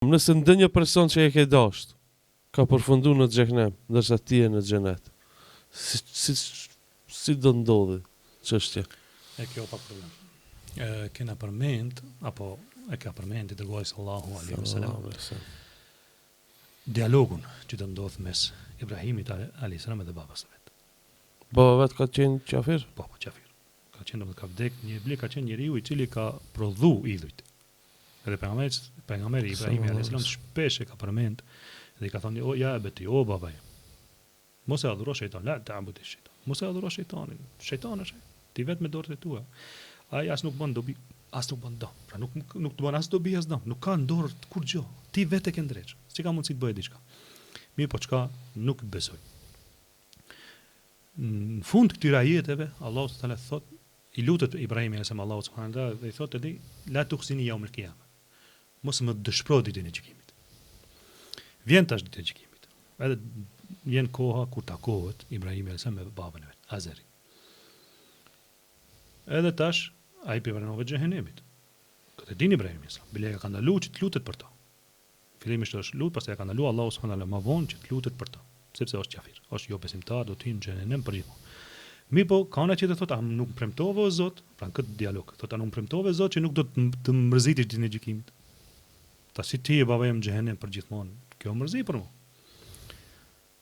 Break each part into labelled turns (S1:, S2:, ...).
S1: Nëse ndonjë person që e ke dashur ka përfunduar në xhenem, ndërsa ti je në xhenet. Si do ndodhi çështja?
S2: E kjo pa problem. Kena përmend, apo e ka përmend i dërguari sallallahu alaihi wasallam dialogun që do ndodh mes Ibrahimit alayhis salam dhe babas së vet.
S1: Baba vet ka qenë qafir?
S2: Po, qafir. Ka qenë domethënë ka vdek ka qenë njeriu i cili ka prodhu idhujt. Edhe pejgamberi Ibrahim alayhis salam shpesh e ka përmend dhe i ka thënë o ja beti o babaj. Mos e adhuro shejtan, la ta'bud shejtan. Mos e adhuro shejtanin. Shejtani është ti vetëm me dorët e tua. Ai as nuk bën dobi, as nuk bën dëm. Pra nuk të bën as dobi as dëm. Nuk ka në dorë kur gjë. Ti vetë ke ndreç. Si ka mundësi të bëjë diçka. Mirë, po çka nuk besoj. Në fund këtyre ajeteve Allahu Teala thot i lutet Ibrahim alayhis salam Allahu subhanahu wa taala dhe i thotë di la tukhsini yawm al-qiyamah. Mos më dëshpro ditën e gjykimit. Vjen tash ditë e gjykimit. Edhe vjen koha kur takohet Ibrahim alayhis salam me babën e vet, Azerin. Edhe tash ai piranove xhehenemit. Këtë dini Ibrahim alayhis salam, bile ka ndaluar që të lutet për ta. Fillimisht është lut, pastaj ka ndaluar Allahu subhanahu wa taala më vonë që të lutet për ta, sepse është kafir, është jo besimtar, do të hyjë në xhehenem për gjithmonë. Mi po ka ana që të thotë, nuk premtove o Zot, pra në këtë dialog, thotë nuk premtove Zot që nuk do të mërzitesh ditën e gjykimit. Ta si ti e baba jam në xhehenem për gjithmonë, kjo mërzi për mua.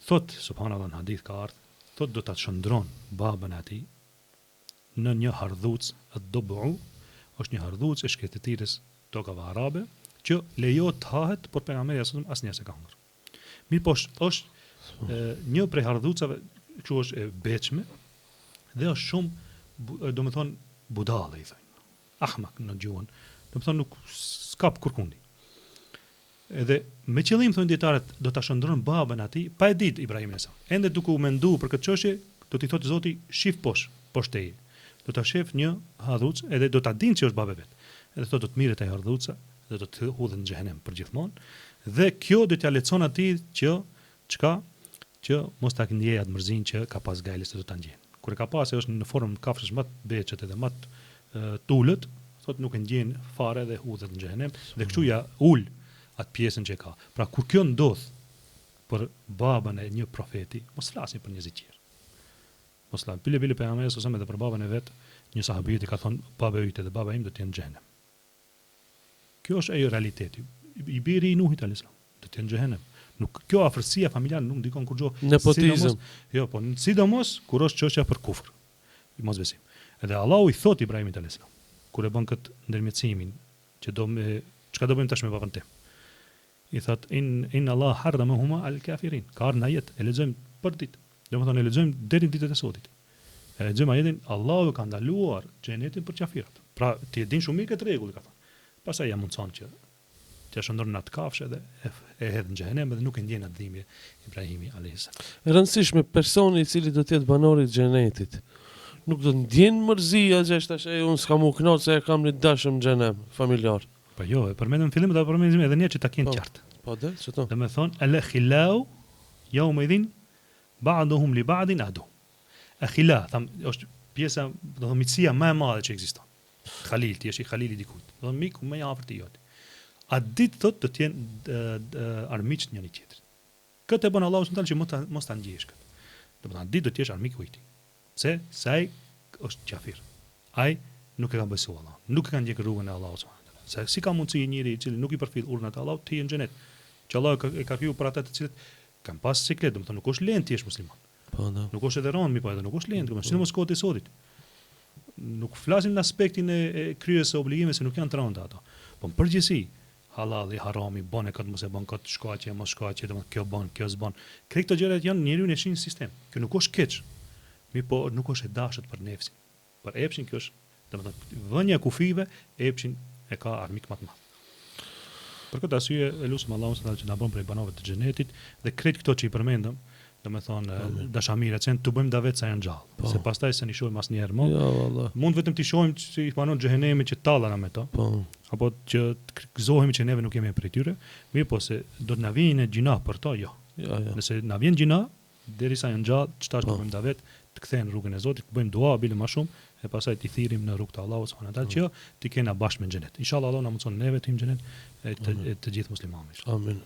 S2: Thot subhanallahu në hadith ka ardhur, thot do ta çndron babën e atij në një hardhuc ad-dubu, është një hardhuc e shkretetirës tokave arabe që lejohet të hahet, por pejgamberi asnjëherë s'e ka hëngur. Mirë po është një prej hardhucave që është e beçme dhe është shumë, domethënë budallë i thonë. Ahmak në gjuhën. Domethënë nuk skap kurkundi. Edhe me qëllim thonë dietarët do ta shndron babën atij, pa e ditë Ibrahim alayhis salam. Ende duke u menduar për këtë çështje, do t'i thotë Zoti shif poshtë teje. Do ta shef një hardhuc edhe do ta dinë që është babë vet. Edhe thotë do të mirret ai hardhuca dhe do të hudhet në xhehenem për gjithmonë. Dhe kjo do t'ia lecon atij që mos ta ndjej atë mërzinë që ka pas gajles se do ta ndjen. Kur e ka pas është në formë kafshësh më të beçët edhe më të tulët, thotë nuk e ndjen fare dhe hudhet në xhehenem dhe kështu ja ul atë pjesën që ka. Pra kur kjo ndodh për babën e një profeti, mos flasin për njerëz të tjerë. Mos la bile pejgamberi ose edhe për babën e vet, një sahabit i ka thonë baba yt dhe baba im do të jenë në xhenem. Kjo është ai realiteti. I biri i Nuhit alayhis salam do të jenë në xhenem. Nuk kjo afërsia familjare nuk ndikon kurrë.
S1: Nepotizëm.
S2: Jo, po sidomos kur është çështja për kufër. I mosbesim. Edhe Allahu i thot Ibrahimit alayhis salam kur e bën këtë ndërmjetësimin që çka do bëjmë tash me babën tim. I thot in Allah harramahuma al-kafirin. Ka në ajet e lexojmë për ditë. Domethënë e lexojmë deri në ditët e sotit. E lexojmë ajetin Allahu ka ndaluar xhenetin për kafirat. Pra ti e din shumë mirë këtë rregull ka thënë. Pastaj ja mundson që t'ia shndron në atë kafshë dhe e hedh në xhehenem dhe nuk e ndjen atë dhimbje Ibrahimi alayhis salam.
S1: E rëndësishme personi i cili do të jetë banori i xhenetit. Nuk do ndjen mërzia që është tash unë s'kam u kënaqur se e kam në dashëm në xhenem familjar.
S2: Po jo, e përmendëm në fillim dhe përmendim edhe një që ta kenë qartë.
S1: Po dhe, çto?
S2: Domethënë al-khilau yawma idhin ba'duhum li ba'din adu. Akhila, është pjesa, do të thonë miqësia më e madhe që ekziston. Khalil, ti je i Khalili dikujt. Do të thonë miku më i afërt i jot. A ditë thotë do të jenë armiq njëri tjetrit. Këtë e bën Allahu subhanahu që mos ta ndjesh këtë. Do të thonë ditë do të jesh armiku i tij. Se ai është kafir. Ai nuk e ka besuar Allah. Nuk e ka ndjek rrugën e Allahut subhanahu. Se si ka mundësi njëri i cili nuk i përfill urdhën e Allahut të jenë në xhenet. Që Allah e ka kriju për ata të cilët kanë pas siklet, do të thonë nuk është lenë ti jesh musliman.
S1: Po da.
S2: Nuk është edhe rënë, po edhe nuk është lenë, sidomos kohët e sotit. Nuk flasim në aspektin e kryes së obligimeve se nuk janë të rënda ato. Po në përgjithësi, halali, harami, bën e këtë mos e bën këtë, shkaqje, mos shkaqje, domethënë kjo bën, kjo s'bën. Këto gjërat janë njeriu në shin sistem. Kjo nuk është keq. Po nuk është e dashur për nefsin. Për epshin kjo është, domethënë vënia kufive, epshin e ka armik më të madh. Për këtë arsye e lutem Allahun se na bën prej banorëve të xhenetit dhe krejt këto që i përmendëm, domethënë dashamirë që të bëjmë davet sa janë gjallë, se pastaj se ni shohim asnjëherë më.
S1: Jo valla.
S2: Mund vetëm të shohim si i banon xhehenemit që tallana me to.
S1: Po.
S2: Apo që të gëzohemi që neve nuk jemi prej tyre, mirë po se do të na vijnë gjina për to, jo.
S1: Jo.
S2: Nëse na vjen gjina, derisa janë gjallë, çfarë do bëjmë davet të kthehen në rrugën e Zotit, bëjmë dua bile më shumë e pastaj t'i thirrim në rrugën e Allahut subhanahu wa taala që ti kena bashkë me xhenet. Inshallah Allah na mundson neve të him xhenet e të gjithë muslimanëve.
S1: Amin.